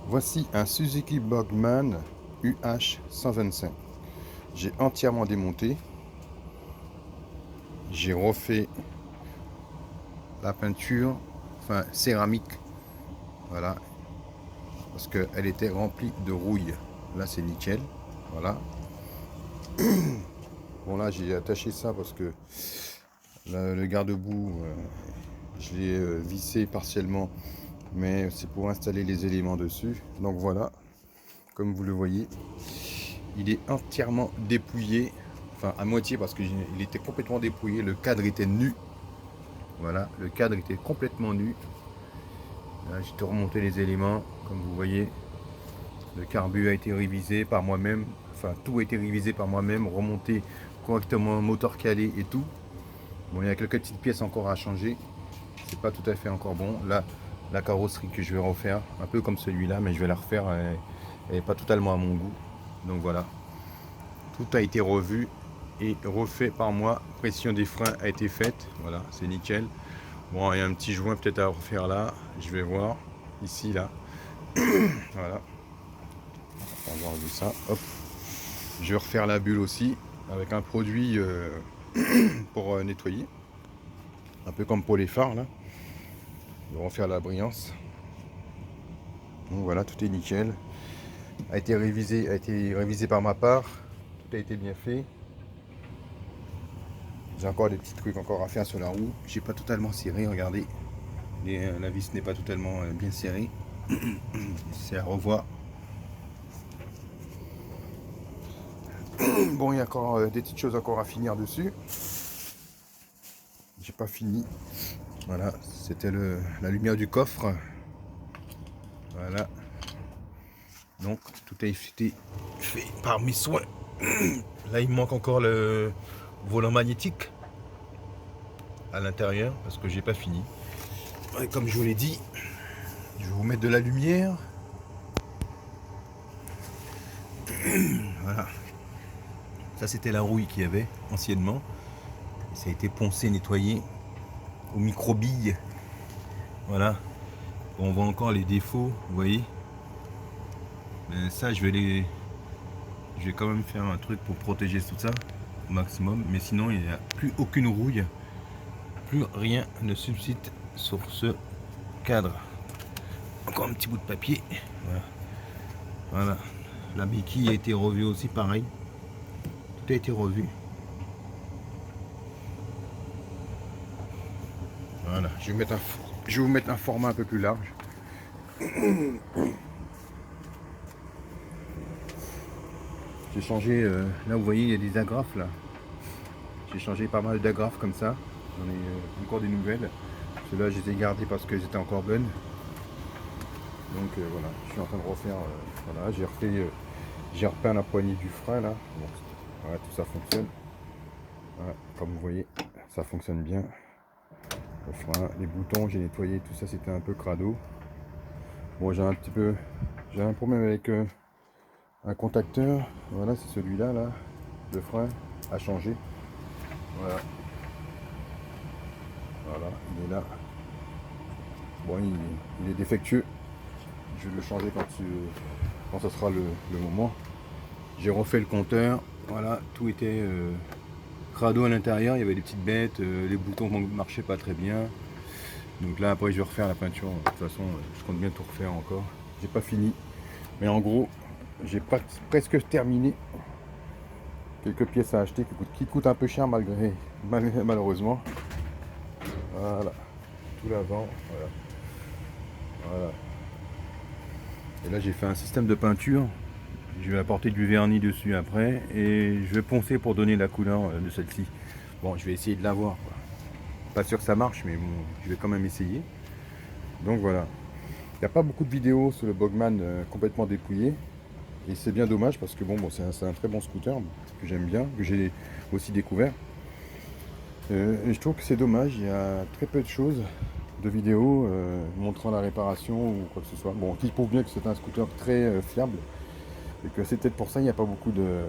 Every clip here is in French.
Voici un Suzuki Bogman UH 125. J'ai entièrement démonté. J'ai refait la peinture, enfin céramique, voilà, parce qu'elle était remplie de rouille. Là c'est nickel, voilà. Bon là j'ai attaché ça parce que le garde-boue, je l'ai vissé partiellement, mais c'est pour installer les éléments dessus. Donc voilà, comme vous le voyez, il est entièrement dépouillé, enfin à moitié parce qu'il était complètement dépouillé, le cadre était nu. Voilà, le cadre était complètement nu. Là, j'ai tout remonté les éléments, comme vous voyez. Le carbu a été révisé par moi-même, enfin tout a été révisé par moi-même, remonté correctement, moteur calé et tout. Bon, il y a quelques petites pièces encore à changer. C'est pas tout à fait encore bon. Là, la carrosserie que je vais refaire, un peu comme celui-là, mais je vais la refaire, elle n'est pas totalement à mon goût. Donc voilà, tout a été revu et refait par moi. Pression des freins a été faite, voilà, c'est nickel. Bon, il y a un petit joint peut-être à refaire là, je vais voir, ici, là. Voilà, on va enlever ça, hop. Je vais refaire la bulle aussi, avec un produit pour nettoyer. Un peu comme pour les phares, là. Je vais refaire la brillance. Donc voilà, tout est nickel. A été révisé par ma part. Tout a été bien fait. J'ai encore des petits trucs encore à faire sur la roue. J'ai pas totalement serré, regardez. La vis n'est pas totalement bien serrée. C'est à revoir. Bon, il y a encore des petites choses encore à finir dessus. J'ai pas fini. Voilà, c'était la lumière du coffre. Voilà. Donc, tout a été fait par mes soins. Là, il me manque encore le volant magnétique à l'intérieur parce que j'ai pas fini. Et comme je vous l'ai dit, je vais vous mettre de la lumière. Voilà. Ça, c'était la rouille qu'il y avait anciennement. Ça a été poncé, nettoyé au micro-billes. Voilà. On voit encore les défauts, vous voyez. Mais ça, je vais quand même faire un truc pour protéger tout ça au maximum. Mais sinon, il n'y a plus aucune rouille. Plus rien ne subsiste sur ce cadre. Encore un petit bout de papier. Voilà. Voilà. La béquille a été revue aussi, pareil. Tout a été revu. Voilà. Je vais vous mettre un format un peu plus large. J'ai changé, là vous voyez il y a des agrafes là. J'ai changé pas mal d'agrafes comme ça. J'en ai encore des nouvelles. Ceux-là je les ai gardés parce qu'elles étaient encore bonnes. Donc voilà, je suis en train de refaire. Voilà, j'ai repeint la poignée du frein là. Bon, voilà, tout ça fonctionne. Voilà, comme vous voyez, ça fonctionne bien. Le frein, les boutons, j'ai nettoyé, tout ça c'était un peu crado. Bon, j'ai un problème avec un contacteur. Voilà, c'est celui-là là. Le frein a changé. Voilà. Voilà, il est là. Bon, il est défectueux. Je vais le changer quand ce sera le moment. J'ai refait le compteur. Voilà, tout était crado à l'intérieur. Il y avait des petites bêtes. Les boutons ne marchaient pas très bien. Donc là, après, je vais refaire la peinture. De toute façon, je compte bien tout refaire encore. J'ai pas fini. Mais en gros, j'ai presque terminé. Quelques pièces à acheter qui coûtent un peu cher malheureusement. Voilà. Tout l'avant. Voilà. Voilà. Et là j'ai fait un système de peinture. Je vais apporter du vernis dessus après et je vais poncer pour donner la couleur de celle-ci. Bon, je vais essayer de l'avoir. Pas sûr que ça marche, mais bon, je vais quand même essayer. Donc voilà. Il n'y a pas beaucoup de vidéos sur le Bogman complètement dépouillé. Et c'est bien dommage parce que bon c'est un très bon scooter que j'aime bien, que j'ai aussi découvert. Et je trouve que c'est dommage, il y a très peu de choses de vidéos montrant la réparation ou quoi que ce soit. Bon, qui prouve bien que c'est un scooter très fiable et que c'est peut-être pour ça qu'il n'y a pas beaucoup de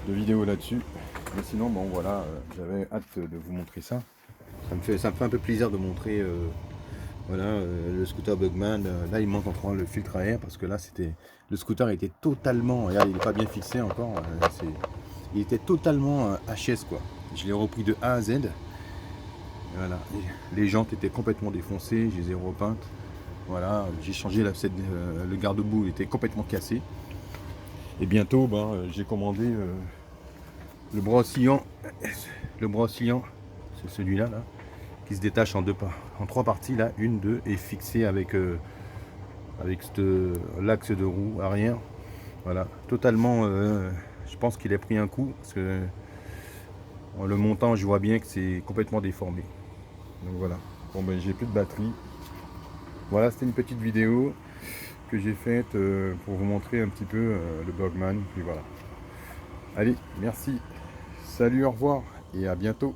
vidéos là-dessus. Mais sinon, bon voilà, j'avais hâte de vous montrer ça. Ça me fait un peu plaisir de montrer Voilà, le scooter Bugman, là il manque encore le filtre à air parce que là c'était, le scooter était totalement, regarde, il n'est pas bien fixé encore, il était totalement HS quoi. Je l'ai repris de A à Z. Voilà, et les jantes étaient complètement défoncées, je les ai repeintes. Voilà, j'ai changé le garde-boue, il était complètement cassé. Et bientôt, j'ai commandé le bras oscillant. Le bras oscillant, c'est celui-là, là, qui se détache en trois parties, là, une, deux, et fixé avec l'axe de roue arrière. Voilà, totalement, je pense qu'il a pris un coup, parce que en le montant, je vois bien que c'est complètement déformé. Donc voilà, bon ben j'ai plus de batterie. Voilà, c'était une petite vidéo que j'ai faite pour vous montrer un petit peu le Bugman. Puis voilà. Allez, merci. Salut, au revoir et à bientôt.